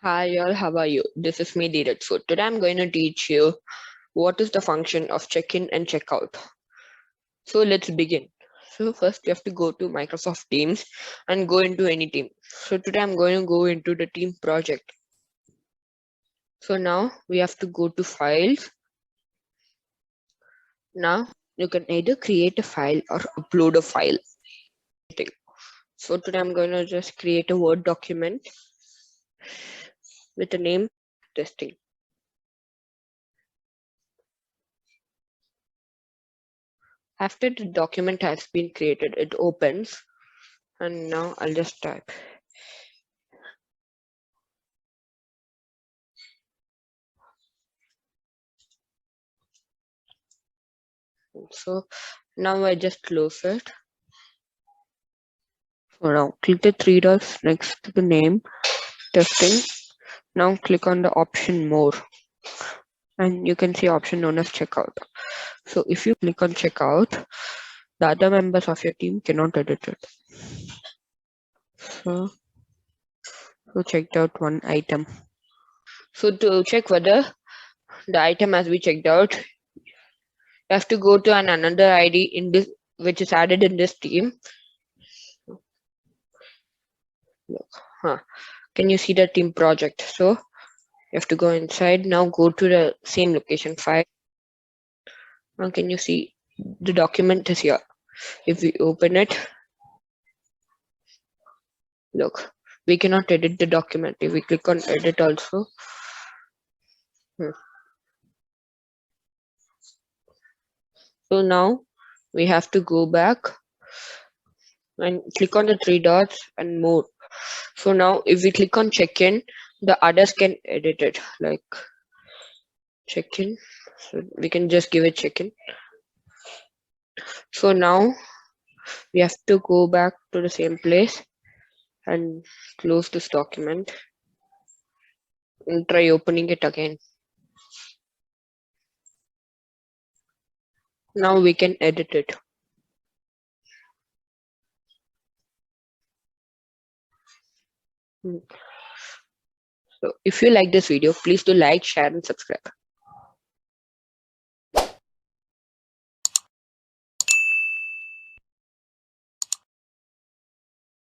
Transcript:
Hi all, how are you? This is me, Deeraj. So today I'm going to teach you what is the function of check-in and check-out. So let's begin. So first you have to go to Microsoft Teams and go into any team. So today I'm going to go into the team project. So now we have to go to files. Now you can either create a file or upload a file. So today I'm going to just create a Word document with the name testing. After the document has been created, it opens, and now I'll just type. So now I just close it. So now click the three dots next to the name testing. Now click on the option more, and you can see option known as checkout. So if you click on checkout, the other members of your team cannot edit it. So checked out one item. So to check whether the item has been checked out, you have to go to another ID in this which is added in this team. Look, can you see the team project? So you have to go inside. Now go to the same location file. Now can you see the document is here? If we open it, look, we cannot edit the document. If we click on edit also, so now we have to go back and click on the three dots and more. So now if we click on check-in, the others can edit it, like check-in. So we can just give it check-in. So now we have to go back to the same place and close this document and try opening it again. Now we can edit it. So if you like this video, please do like, share and subscribe.